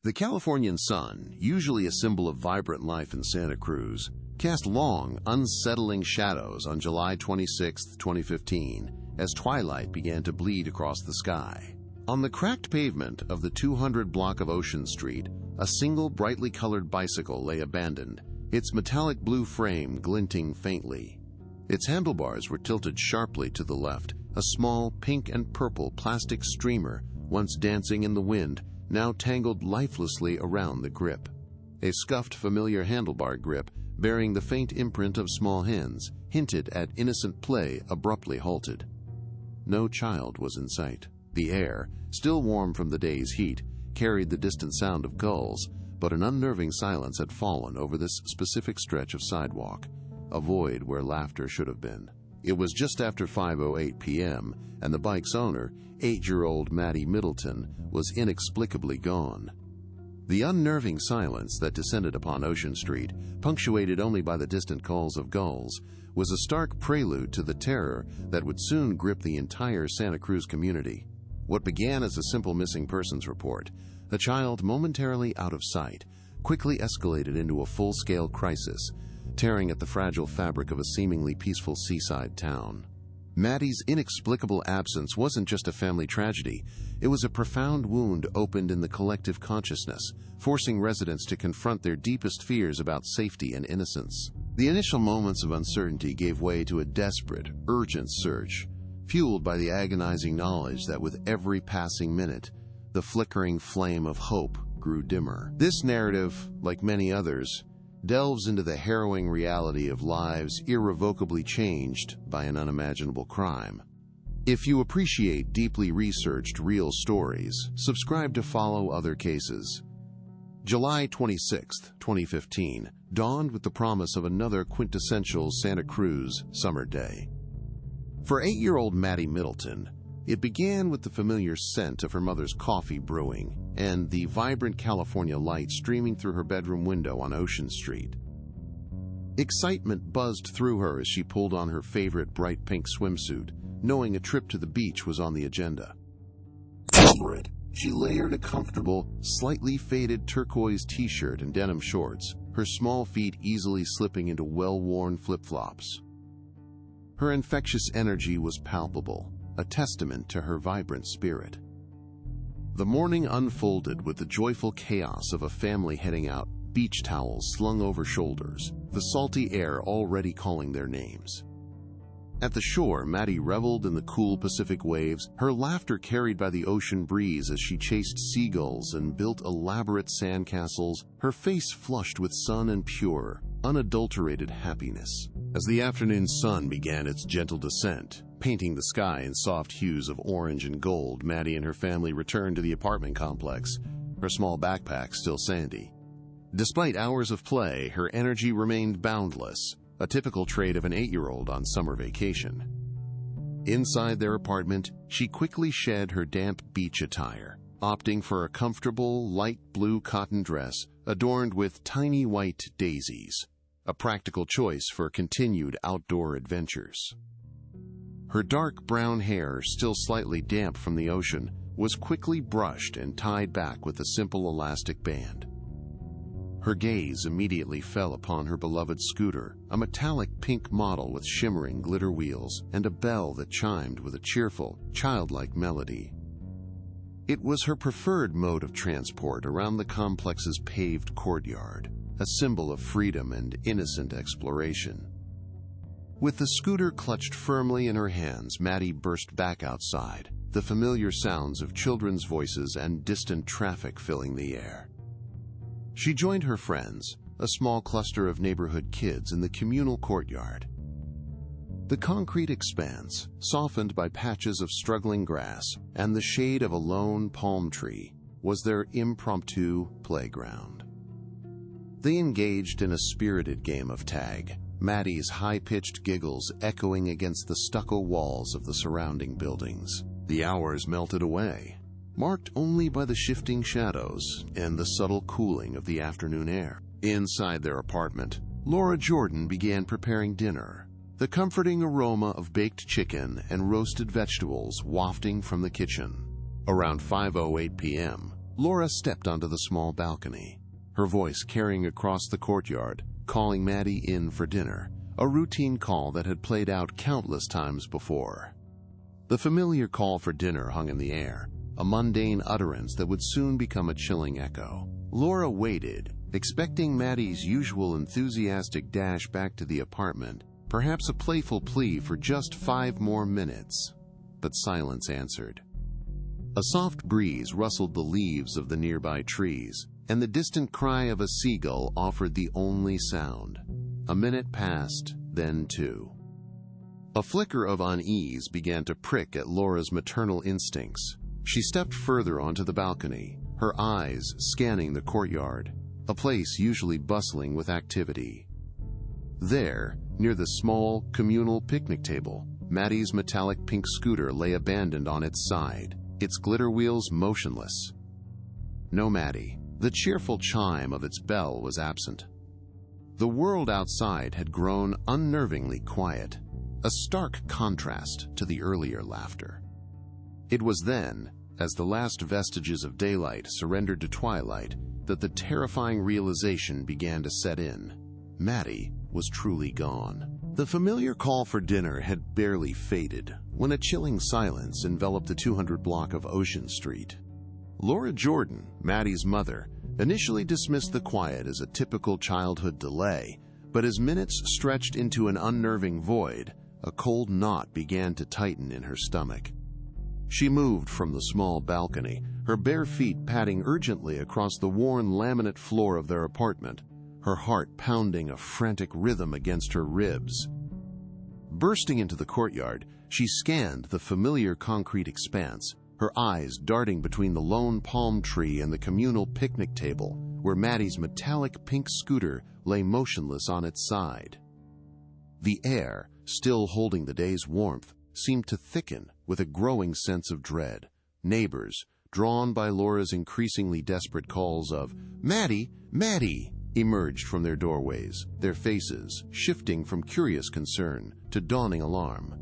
The Californian sun, usually a symbol of vibrant life in Santa Cruz, cast long, unsettling shadows on July 26, 2015, as twilight began to bleed across the sky. On the cracked pavement of the 200 block of Ocean Street, a single brightly colored bicycle lay abandoned, its metallic blue frame glinting faintly. Its handlebars were tilted sharply to the left, a small pink and purple plastic streamer, once dancing in the wind, now tangled lifelessly around the grip. A scuffed familiar handlebar grip, bearing the faint imprint of small hands, hinted at innocent play, abruptly halted. No child was in sight. The air, still warm from the day's heat, carried the distant sound of gulls, but an unnerving silence had fallen over this specific stretch of sidewalk, a void where laughter should have been. It was just after 5:08 p.m., and the bike's owner, 8-year-old Maddy Middleton, was inexplicably gone. The unnerving silence that descended upon Ocean Street, punctuated only by the distant calls of gulls, was a stark prelude to the terror that would soon grip the entire Santa Cruz community. What began as a simple missing persons report, a child momentarily out of sight, quickly escalated into a full-scale crisis, tearing at the fragile fabric of a seemingly peaceful seaside town. Maddy's inexplicable absence wasn't just a family tragedy, it was a profound wound opened in the collective consciousness, forcing residents to confront their deepest fears about safety and innocence. The initial moments of uncertainty gave way to a desperate, urgent search, fueled by the agonizing knowledge that with every passing minute, the flickering flame of hope grew dimmer. This narrative, like many others, delves into the harrowing reality of lives irrevocably changed by an unimaginable crime. If you appreciate deeply researched real stories, subscribe to follow other cases. July 26, 2015, dawned with the promise of another quintessential Santa Cruz summer day. For 8-year-old Maddy Middleton, it began with the familiar scent of her mother's coffee brewing and the vibrant California light streaming through her bedroom window on Ocean Street. Excitement buzzed through her as she pulled on her favorite bright pink swimsuit, knowing a trip to the beach was on the agenda. Over it, she layered a comfortable, slightly faded turquoise t-shirt and denim shorts, her small feet easily slipping into well-worn flip-flops. Her infectious energy was palpable, a testament to her vibrant spirit. The morning unfolded with the joyful chaos of a family heading out, beach towels slung over shoulders, the salty air already calling their names. At the shore, Maddy reveled in the cool Pacific waves, her laughter carried by the ocean breeze as she chased seagulls and built elaborate sandcastles, her face flushed with sun and pure, unadulterated happiness. As the afternoon sun began its gentle descent, painting the sky in soft hues of orange and gold, Maddy and her family returned to the apartment complex, her small backpack still sandy. Despite hours of play, her energy remained boundless, a typical trait of an 8-year-old on summer vacation. Inside their apartment, she quickly shed her damp beach attire, opting for a comfortable, light blue cotton dress adorned with tiny white daisies, a practical choice for continued outdoor adventures. Her dark brown hair, still slightly damp from the ocean, was quickly brushed and tied back with a simple elastic band. Her gaze immediately fell upon her beloved scooter, a metallic pink model with shimmering glitter wheels and a bell that chimed with a cheerful, childlike melody. It was her preferred mode of transport around the complex's paved courtyard, a symbol of freedom and innocent exploration. With the scooter clutched firmly in her hands, Maddy burst back outside, the familiar sounds of children's voices and distant traffic filling the air. She joined her friends, a small cluster of neighborhood kids, in the communal courtyard. The concrete expanse, softened by patches of struggling grass and the shade of a lone palm tree, was their impromptu playground. They engaged in a spirited game of tag, Maddy's high-pitched giggles echoing against the stucco walls of the surrounding buildings. The hours melted away, marked only by the shifting shadows and the subtle cooling of the afternoon air. Inside their apartment, Laura Jordan began preparing dinner, the comforting aroma of baked chicken and roasted vegetables wafting from the kitchen. Around 5:08 p.m., Laura stepped onto the small balcony, her voice carrying across the courtyard, calling Maddy in for dinner, a routine call that had played out countless times before. The familiar call for dinner hung in the air, a mundane utterance that would soon become a chilling echo. Laura waited, expecting Maddy's usual enthusiastic dash back to the apartment, perhaps a playful plea for just 5 more minutes. But silence answered. A soft breeze rustled the leaves of the nearby trees, and the distant cry of a seagull offered the only sound. A minute passed, then 2. A flicker of unease began to prick at Laura's maternal instincts. She stepped further onto the balcony, her eyes scanning the courtyard, a place usually bustling with activity. There, near the small, communal picnic table, Maddy's metallic pink scooter lay abandoned on its side, its glitter wheels motionless. No Maddy. The cheerful chime of its bell was absent. The world outside had grown unnervingly quiet, a stark contrast to the earlier laughter. It was then, as the last vestiges of daylight surrendered to twilight, that the terrifying realization began to set in. Maddy was truly gone. The familiar call for dinner had barely faded when a chilling silence enveloped the 200 block of Ocean Street. Laura Jordan, Maddy's mother, initially dismissed the quiet as a typical childhood delay, but as minutes stretched into an unnerving void, a cold knot began to tighten in her stomach. She moved from the small balcony, her bare feet padding urgently across the worn laminate floor of their apartment, her heart pounding a frantic rhythm against her ribs. Bursting into the courtyard, she scanned the familiar concrete expanse, her eyes darting between the lone palm tree and the communal picnic table, where Maddy's metallic pink scooter lay motionless on its side. The air, still holding the day's warmth, seemed to thicken with a growing sense of dread. Neighbors, drawn by Laura's increasingly desperate calls of, "Maddy! Maddy!" emerged from their doorways, their faces shifting from curious concern to dawning alarm.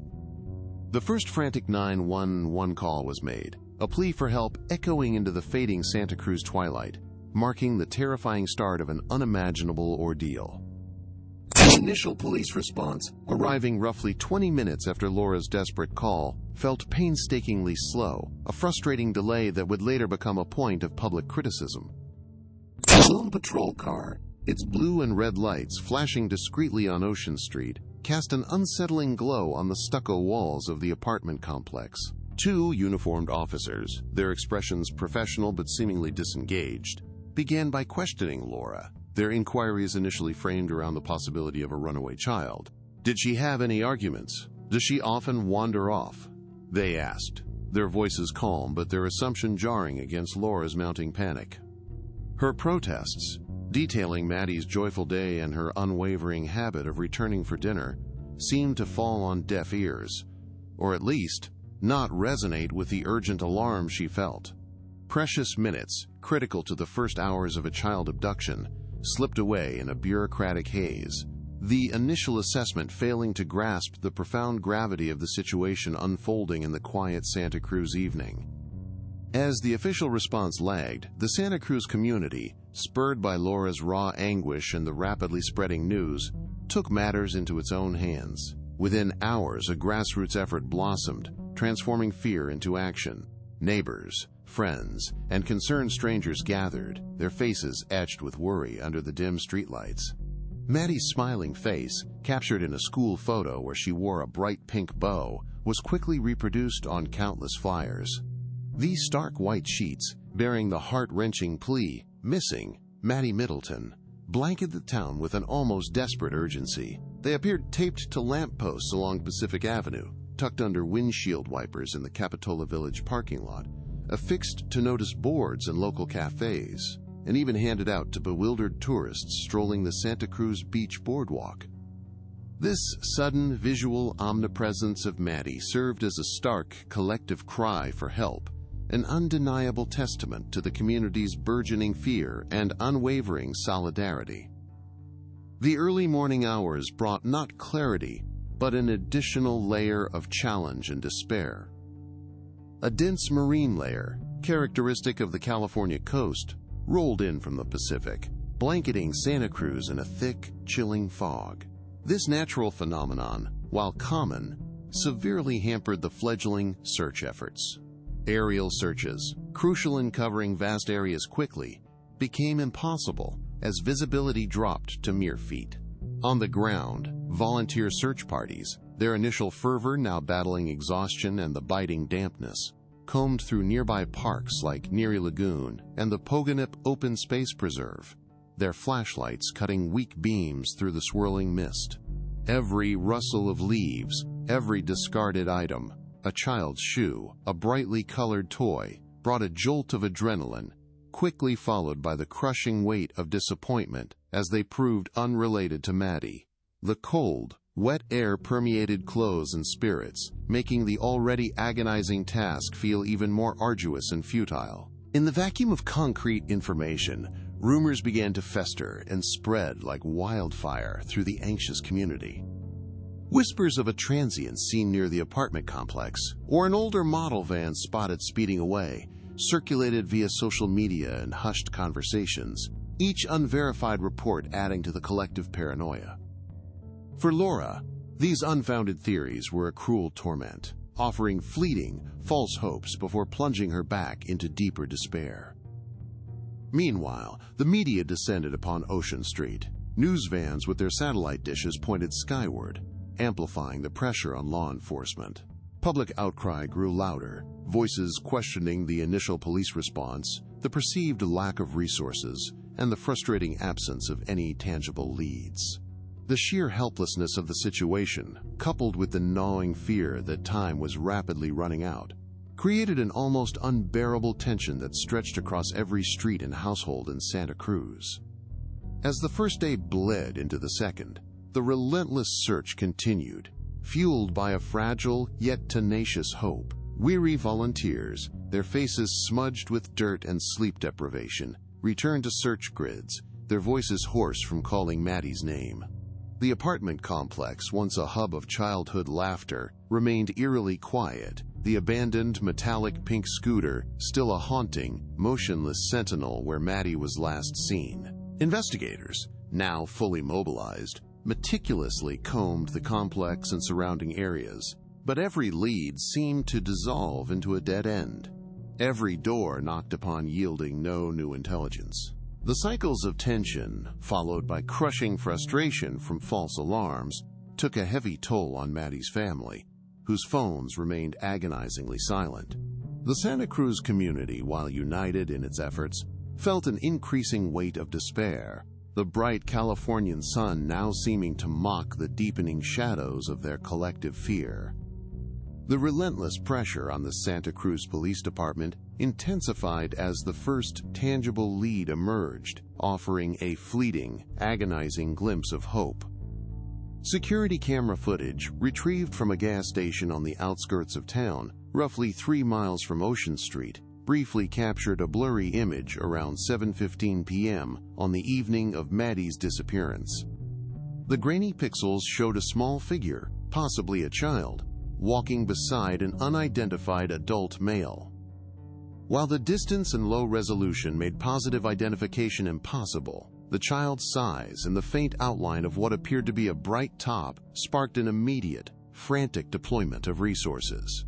The first frantic 911 call was made, a plea for help echoing into the fading Santa Cruz twilight, marking the terrifying start of an unimaginable ordeal. The initial police response, arriving roughly 20 minutes after Laura's desperate call, felt painstakingly slow, a frustrating delay that would later become a point of public criticism. A lone patrol car, its blue and red lights flashing discreetly on Ocean Street, cast an unsettling glow on the stucco walls of the apartment complex. 2 uniformed officers, their expressions professional but seemingly disengaged, began by questioning Laura. Their inquiries initially framed around the possibility of a runaway child. Did she have any arguments? Does she often wander off? They asked, their voices calm but their assumption jarring against Laura's mounting panic. Her protests, detailing Maddy's joyful day and her unwavering habit of returning for dinner, seemed to fall on deaf ears, or at least not resonate with the urgent alarm she felt. Precious minutes, critical to the first hours of a child abduction, slipped away in a bureaucratic haze, the initial assessment failing to grasp the profound gravity of the situation unfolding in the quiet Santa Cruz evening. As the official response lagged, the Santa Cruz community, spurred by Laura's raw anguish and the rapidly spreading news, took matters into its own hands. Within hours, a grassroots effort blossomed, transforming fear into action. Neighbors, friends, and concerned strangers gathered, their faces etched with worry under the dim streetlights. Maddy's smiling face, captured in a school photo where she wore a bright pink bow, was quickly reproduced on countless flyers. These stark white sheets, bearing the heart-wrenching plea, "Missing, Maddy Middleton," blanketed the town with an almost desperate urgency. They appeared taped to lampposts along Pacific Avenue, tucked under windshield wipers in the Capitola Village parking lot, affixed to notice boards in local cafes, and even handed out to bewildered tourists strolling the Santa Cruz Beach boardwalk. This sudden visual omnipresence of Maddy served as a stark, collective cry for help, an undeniable testament to the community's burgeoning fear and unwavering solidarity. The early morning hours brought not clarity, but an additional layer of challenge and despair. A dense marine layer, characteristic of the California coast, rolled in from the Pacific, blanketing Santa Cruz in a thick, chilling fog. This natural phenomenon, while common, severely hampered the fledgling search efforts. Aerial searches, crucial in covering vast areas quickly, became impossible as visibility dropped to mere feet. On the ground, volunteer search parties, their initial fervor now battling exhaustion and the biting dampness, combed through nearby parks like Neary Lagoon and the Pogonip Open Space Preserve, their flashlights cutting weak beams through the swirling mist. Every rustle of leaves, every discarded item, a child's shoe, a brightly colored toy, brought a jolt of adrenaline, quickly followed by the crushing weight of disappointment as they proved unrelated to Maddy. The cold, wet air permeated clothes and spirits, making the already agonizing task feel even more arduous and futile. In the vacuum of concrete information, rumors began to fester and spread like wildfire through the anxious community. Whispers of a transient seen near the apartment complex, or an older model van spotted speeding away, circulated via social media and hushed conversations, each unverified report adding to the collective paranoia. For Laura, these unfounded theories were a cruel torment, offering fleeting, false hopes before plunging her back into deeper despair. Meanwhile, the media descended upon Ocean Street. News vans with their satellite dishes pointed skyward, amplifying the pressure on law enforcement. Public outcry grew louder, voices questioning the initial police response, the perceived lack of resources, and the frustrating absence of any tangible leads. The sheer helplessness of the situation, coupled with the gnawing fear that time was rapidly running out, created an almost unbearable tension that stretched across every street and household in Santa Cruz. As the first day bled into the second, the relentless search continued, fueled by a fragile yet tenacious hope. Weary volunteers, their faces smudged with dirt and sleep deprivation, returned to search grids, their voices hoarse from calling Maddy's name. The apartment complex, once a hub of childhood laughter, remained eerily quiet, the abandoned metallic pink scooter still a haunting, motionless sentinel where Maddy was last seen. Investigators, now fully mobilized, meticulously combed the complex and surrounding areas, but every lead seemed to dissolve into a dead end. Every door knocked upon yielding no new intelligence. The cycles of tension, followed by crushing frustration from false alarms, took a heavy toll on Maddy's family, whose phones remained agonizingly silent. The Santa Cruz community, while united in its efforts, felt an increasing weight of despair, the bright Californian sun now seeming to mock the deepening shadows of their collective fear. The relentless pressure on the Santa Cruz Police Department intensified as the first tangible lead emerged, offering a fleeting, agonizing glimpse of hope. Security camera footage, retrieved from a gas station on the outskirts of town, roughly 3 miles from Ocean Street, briefly captured a blurry image around 7:15 p.m. on the evening of Maddy's disappearance. The grainy pixels showed a small figure, possibly a child, walking beside an unidentified adult male. While the distance and low resolution made positive identification impossible, the child's size and the faint outline of what appeared to be a bright top sparked an immediate, frantic deployment of resources.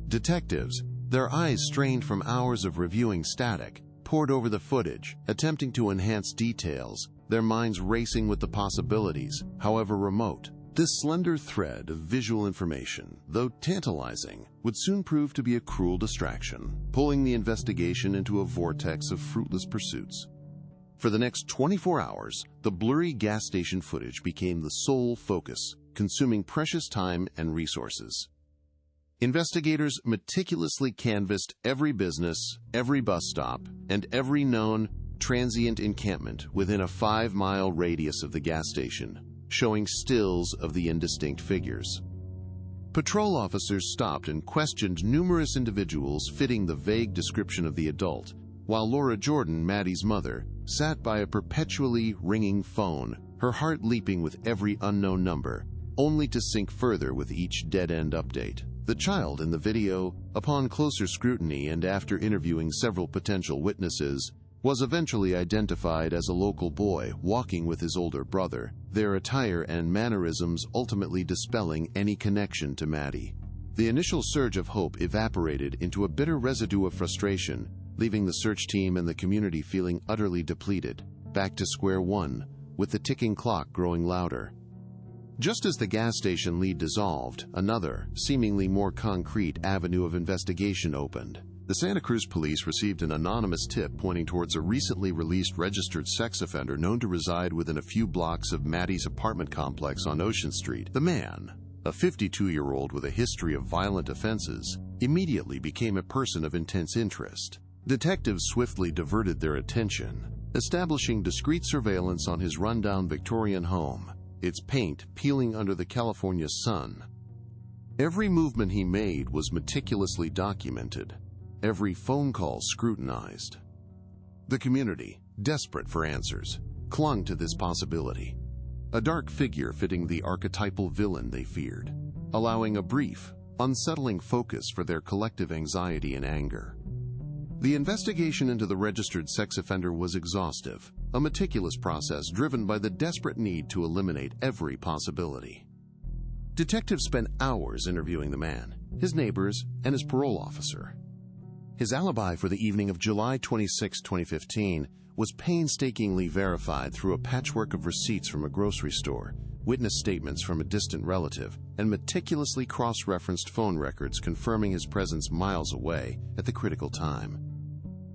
Detectives, their eyes strained from hours of reviewing static, pored over the footage, attempting to enhance details, their minds racing with the possibilities, however remote. This slender thread of visual information, though tantalizing, would soon prove to be a cruel distraction, pulling the investigation into a vortex of fruitless pursuits. For the next 24 hours, the blurry gas station footage became the sole focus, consuming precious time and resources. Investigators meticulously canvassed every business, every bus stop, and every known transient encampment within a 5-mile radius of the gas station, showing stills of the indistinct figures. Patrol officers stopped and questioned numerous individuals fitting the vague description of the adult, while Laura Jordan, Maddy's mother, sat by a perpetually ringing phone, her heart leaping with every unknown number, only to sink further with each dead-end update. The child in the video, upon closer scrutiny and after interviewing several potential witnesses, was eventually identified as a local boy walking with his older brother, their attire and mannerisms ultimately dispelling any connection to Maddy. The initial surge of hope evaporated into a bitter residue of frustration, leaving the search team and the community feeling utterly depleted, back to square one, with the ticking clock growing louder. Just as the gas station lead dissolved, another, seemingly more concrete avenue of investigation opened. The Santa Cruz police received an anonymous tip pointing towards a recently released registered sex offender known to reside within a few blocks of Maddy's apartment complex on Ocean Street. The man, a 52-year-old with a history of violent offenses, immediately became a person of intense interest. Detectives swiftly diverted their attention, establishing discreet surveillance on his rundown Victorian home, its paint peeling under the California sun. Every movement he made was meticulously documented, every phone call scrutinized. The community, desperate for answers, clung to this possibility, a dark figure fitting the archetypal villain they feared, allowing a brief, unsettling focus for their collective anxiety and anger. The investigation into the registered sex offender was exhaustive, a meticulous process driven by the desperate need to eliminate every possibility. Detectives spent hours interviewing the man, his neighbors, and his parole officer. His alibi for the evening of July 26, 2015, was painstakingly verified through a patchwork of receipts from a grocery store, witness statements from a distant relative, and meticulously cross-referenced phone records confirming his presence miles away at the critical time.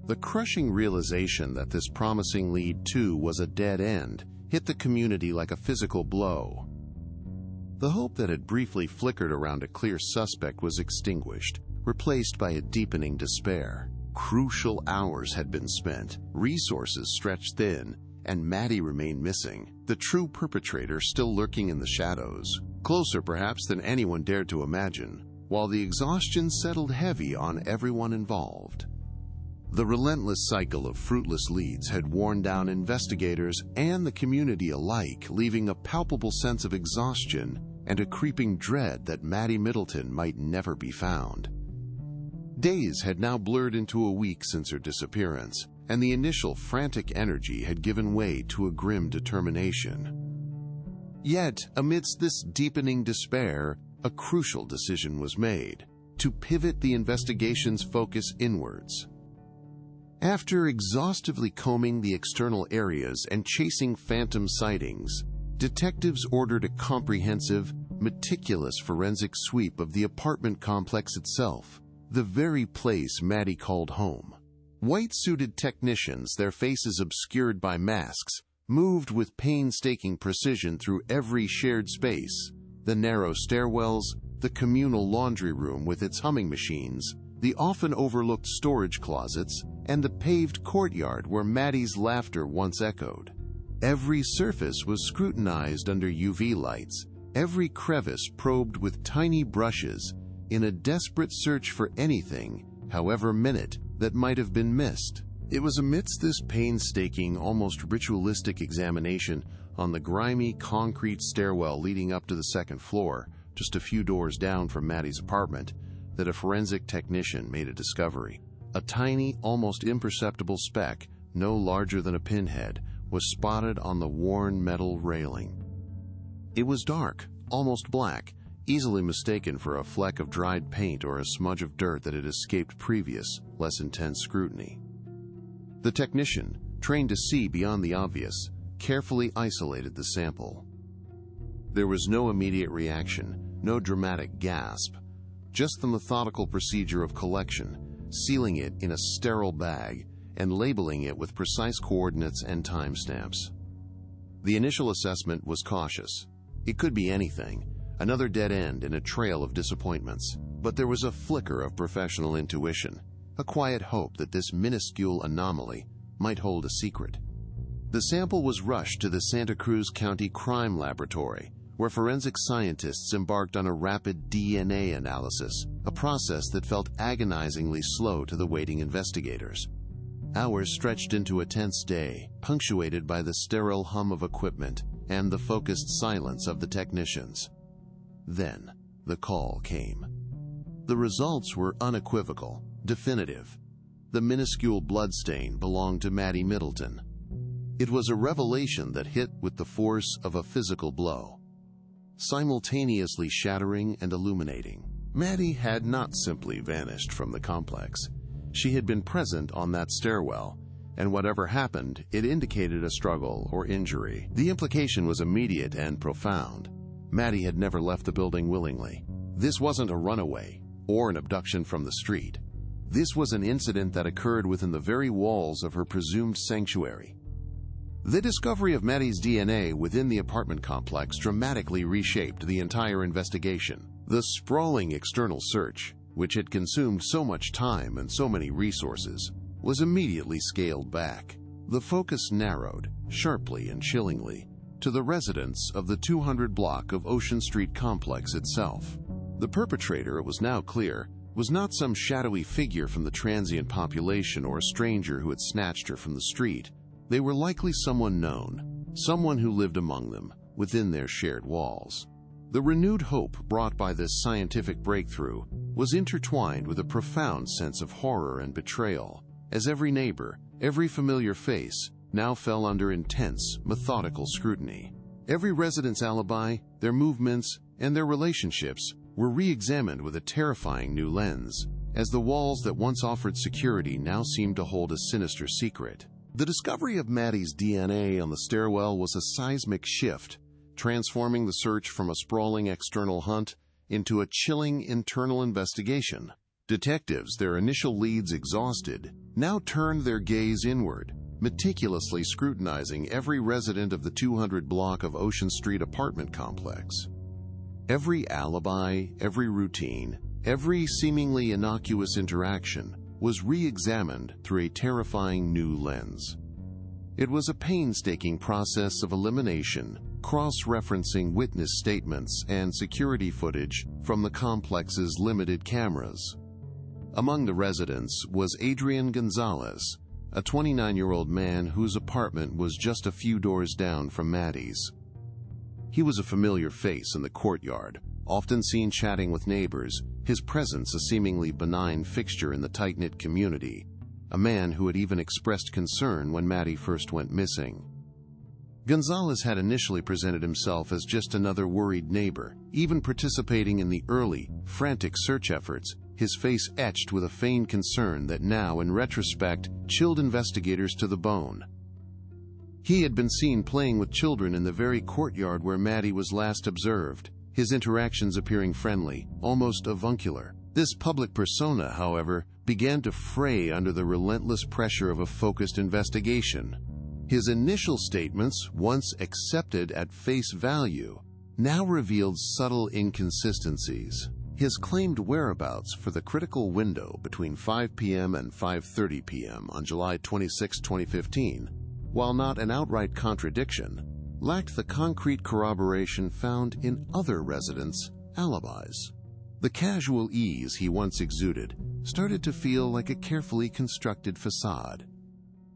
The crushing realization that this promising lead, too, was a dead end hit the community like a physical blow. The hope that had briefly flickered around a clear suspect was extinguished, replaced by a deepening despair. Crucial hours had been spent, resources stretched thin, and Maddy remained missing, the true perpetrator still lurking in the shadows, closer perhaps than anyone dared to imagine, while the exhaustion settled heavy on everyone involved. The relentless cycle of fruitless leads had worn down investigators and the community alike, leaving a palpable sense of exhaustion and a creeping dread that Maddy Middleton might never be found. Days had now blurred into a week since her disappearance, and the initial frantic energy had given way to a grim determination. Yet, amidst this deepening despair, a crucial decision was made: to pivot the investigation's focus inwards. After exhaustively combing the external areas and chasing phantom sightings, detectives ordered a comprehensive, meticulous forensic sweep of the apartment complex itself, the very place Maddy called home. White-suited technicians, their faces obscured by masks, moved with painstaking precision through every shared space: the narrow stairwells, the communal laundry room with its humming machines, the often overlooked storage closets, and the paved courtyard where Maddy's laughter once echoed. Every surface was scrutinized under UV lights, every crevice probed with tiny brushes, in a desperate search for anything, however minute, that might have been missed. It was amidst this painstaking, almost ritualistic examination on the grimy concrete stairwell leading up to the second floor, just a few doors down from Maddy's apartment, that a forensic technician made a discovery. A tiny, almost imperceptible speck, no larger than a pinhead, was spotted on the worn metal railing. It was dark, almost black, easily mistaken for a fleck of dried paint or a smudge of dirt that had escaped previous, less intense scrutiny. The technician, trained to see beyond the obvious, carefully isolated the sample. There was no immediate reaction, no dramatic gasp, just the methodical procedure of collection, sealing it in a sterile bag and labeling it with precise coordinates and timestamps. The initial assessment was cautious. It could be anything, another dead end in a trail of disappointments, but there was a flicker of professional intuition, a quiet hope that this minuscule anomaly might hold a secret. The sample was rushed to the Santa Cruz County Crime Laboratory, where forensic scientists embarked on a rapid DNA analysis, a process that felt agonizingly slow to the waiting investigators. Hours stretched into a tense day, punctuated by the sterile hum of equipment and the focused silence of the technicians. Then, the call came. The results were unequivocal, definitive. The minuscule bloodstain belonged to Maddy Middleton. It was a revelation that hit with the force of a physical blow, simultaneously shattering and illuminating. Maddy had not simply vanished from the complex. She had been present on that stairwell, and whatever happened, it indicated a struggle or injury. The implication was immediate and profound. Maddy had never left the building willingly. This wasn't a runaway or an abduction from the street. This was an incident that occurred within the very walls of her presumed sanctuary. The discovery of Maddy's DNA within the apartment complex dramatically reshaped the entire investigation. The sprawling external search, which had consumed so much time and so many resources, was immediately scaled back. The focus narrowed, sharply and chillingly, to the residents of the 200 block of Ocean Street complex itself. The perpetrator, it was now clear, was not some shadowy figure from the transient population or a stranger who had snatched her from the street. They were likely someone known, someone who lived among them, within their shared walls. The renewed hope brought by this scientific breakthrough was intertwined with a profound sense of horror and betrayal, as every neighbor, every familiar face, now fell under intense, methodical scrutiny. Every resident's alibi, their movements, and their relationships were re-examined with a terrifying new lens, as the walls that once offered security now seemed to hold a sinister secret. The discovery of Maddy's DNA on the stairwell was a seismic shift, transforming the search from a sprawling external hunt into a chilling internal investigation. Detectives, their initial leads exhausted, now turned their gaze inward, meticulously scrutinizing every resident of the 200 block of Ocean Street apartment complex. Every alibi, every routine, every seemingly innocuous interaction was re-examined through a terrifying new lens. It was a painstaking process of elimination, cross-referencing witness statements and security footage from the complex's limited cameras. Among the residents was Adrian Gonzalez, a 29-year-old man whose apartment was just a few doors down from Maddy's. He was a familiar face in the courtyard, often seen chatting with neighbors, his presence a seemingly benign fixture in the tight-knit community, a man who had even expressed concern when Maddy first went missing. Gonzalez had initially presented himself as just another worried neighbor, even participating in the early, frantic search efforts, his face etched with a feigned concern that now, in retrospect, chilled investigators to the bone. He had been seen playing with children in the very courtyard where Maddy was last observed, his interactions appearing friendly, almost avuncular. This public persona, however, began to fray under the relentless pressure of a focused investigation. His initial statements, once accepted at face value, now revealed subtle inconsistencies. His claimed whereabouts for the critical window between 5 p.m. and 5:30 p.m. on July 26, 2015, while not an outright contradiction, lacked the concrete corroboration found in other residents' alibis. The casual ease he once exuded started to feel like a carefully constructed facade.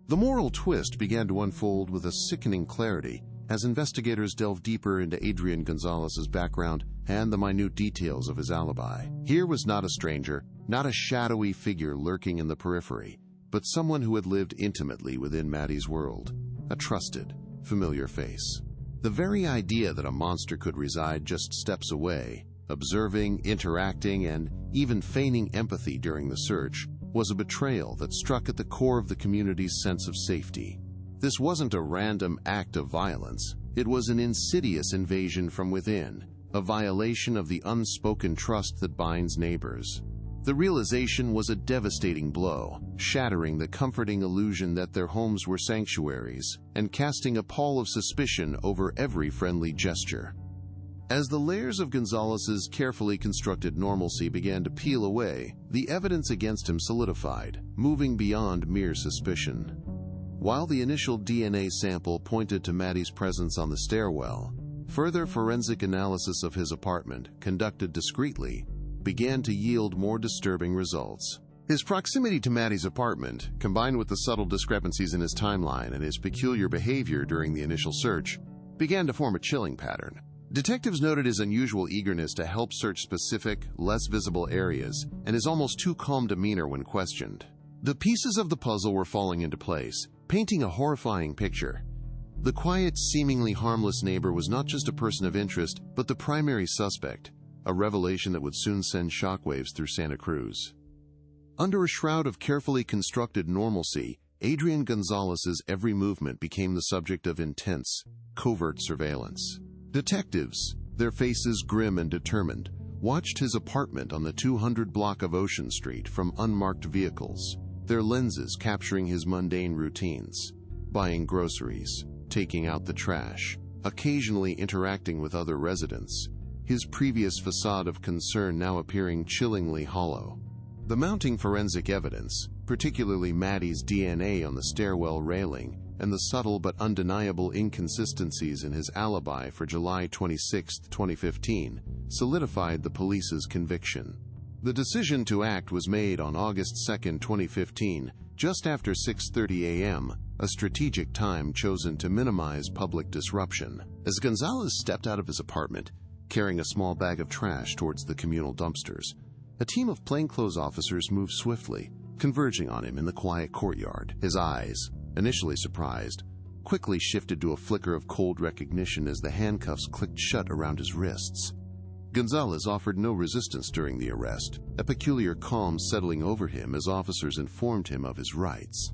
The moral twist began to unfold with a sickening clarity as investigators delved deeper into Adrian Gonzalez's background and the minute details of his alibi. Here was not a stranger, not a shadowy figure lurking in the periphery, but someone who had lived intimately within Maddy's world, a trusted, familiar face. The very idea that a monster could reside just steps away, observing, interacting, and even feigning empathy during the search, was a betrayal that struck at the core of the community's sense of safety. This wasn't a random act of violence. It was an insidious invasion from within, a violation of the unspoken trust that binds neighbors. The realization was a devastating blow, shattering the comforting illusion that their homes were sanctuaries and casting a pall of suspicion over every friendly gesture. As the layers of Gonzalez's carefully constructed normalcy began to peel away, the evidence against him solidified, moving beyond mere suspicion. While the initial DNA sample pointed to Maddy's presence on the stairwell, further forensic analysis of his apartment, conducted discreetly, began to yield more disturbing results. His proximity to Maddy's apartment, combined with the subtle discrepancies in his timeline and his peculiar behavior during the initial search, began to form a chilling pattern. Detectives noted his unusual eagerness to help search specific, less visible areas, and his almost too calm demeanor when questioned. The pieces of the puzzle were falling into place, painting a horrifying picture. The quiet, seemingly harmless neighbor was not just a person of interest, but the primary suspect, a revelation that would soon send shockwaves through Santa Cruz. Under a shroud of carefully constructed normalcy, Adrian Gonzalez's every movement became the subject of intense, covert surveillance. Detectives, their faces grim and determined, watched his apartment on the 200 block of Ocean Street from unmarked vehicles, their lenses capturing his mundane routines, buying groceries, taking out the trash, occasionally interacting with other residents, his previous facade of concern now appearing chillingly hollow. The mounting forensic evidence, particularly Maddy's DNA on the stairwell railing, and the subtle but undeniable inconsistencies in his alibi for July 26, 2015, solidified the police's conviction. The decision to act was made on August 2, 2015, just after 6:30 a.m., a strategic time chosen to minimize public disruption. As Gonzalez stepped out of his apartment, carrying a small bag of trash towards the communal dumpsters, a team of plainclothes officers moved swiftly, converging on him in the quiet courtyard. His eyes, initially surprised, quickly shifted to a flicker of cold recognition as the handcuffs clicked shut around his wrists. Gonzalez offered no resistance during the arrest, a peculiar calm settling over him as officers informed him of his rights.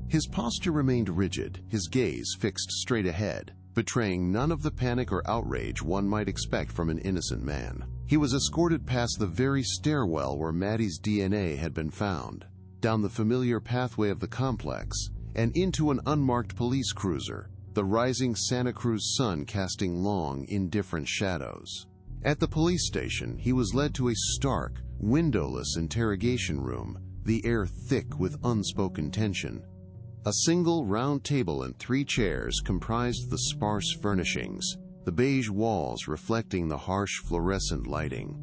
His posture remained rigid, his gaze fixed straight ahead, betraying none of the panic or outrage one might expect from an innocent man. He was escorted past the very stairwell where Maddy's DNA had been found, down the familiar pathway of the complex, and into an unmarked police cruiser, the rising Santa Cruz sun casting long, indifferent shadows. At the police station, he was led to a stark, windowless interrogation room, the air thick with unspoken tension. A single round table and 3 chairs comprised the sparse furnishings, the beige walls reflecting the harsh fluorescent lighting.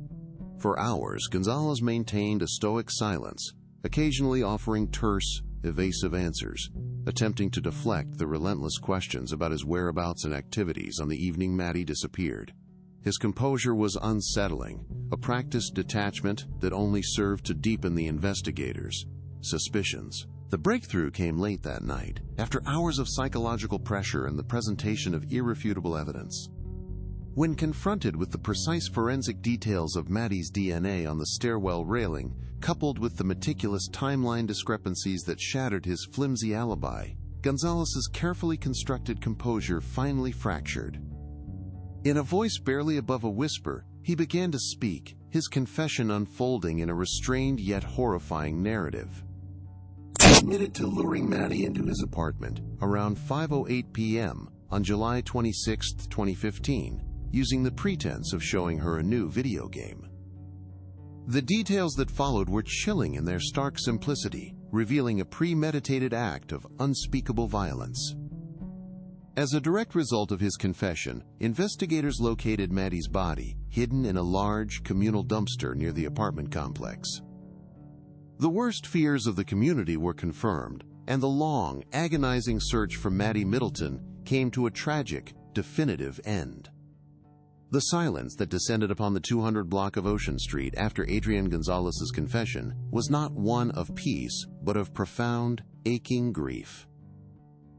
For hours, Gonzalez maintained a stoic silence, occasionally offering terse, evasive answers, attempting to deflect the relentless questions about his whereabouts and activities on the evening Maddy disappeared. His composure was unsettling, a practiced detachment that only served to deepen the investigators' suspicions. The breakthrough came late that night, after hours of psychological pressure and the presentation of irrefutable evidence. When confronted with the precise forensic details of Maddy's DNA on the stairwell railing, coupled with the meticulous timeline discrepancies that shattered his flimsy alibi, Gonzalez's carefully constructed composure finally fractured. In a voice barely above a whisper, he began to speak, his confession unfolding in a restrained yet horrifying narrative. He admitted to luring Maddy into his apartment around 5:08 p.m. on July 26, 2015, using the pretense of showing her a new video game. The details that followed were chilling in their stark simplicity, revealing a premeditated act of unspeakable violence. As a direct result of his confession, investigators located Maddy's body, hidden in a large, communal dumpster near the apartment complex. The worst fears of the community were confirmed, and the long, agonizing search for Maddy Middleton came to a tragic, definitive end. The silence that descended upon the 200 block of Ocean Street after Adrian Gonzalez's confession was not one of peace, but of profound, aching grief.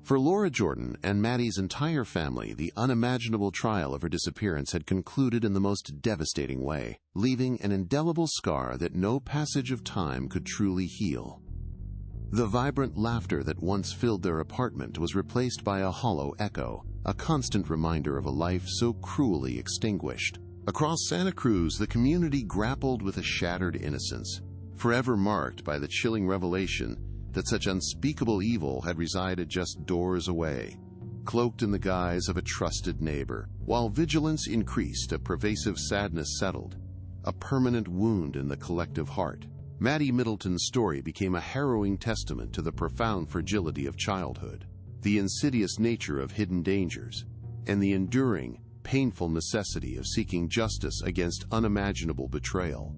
For Laura Jordan and Maddy's entire family, the unimaginable trial of her disappearance had concluded in the most devastating way, leaving an indelible scar that no passage of time could truly heal. The vibrant laughter that once filled their apartment was replaced by a hollow echo, a constant reminder of a life so cruelly extinguished. Across Santa Cruz, the community grappled with a shattered innocence, forever marked by the chilling revelation that such unspeakable evil had resided just doors away, cloaked in the guise of a trusted neighbor. While vigilance increased, a pervasive sadness settled, a permanent wound in the collective heart. Maddy Middleton's story became a harrowing testament to the profound fragility of childhood, the insidious nature of hidden dangers, and the enduring, painful necessity of seeking justice against unimaginable betrayal.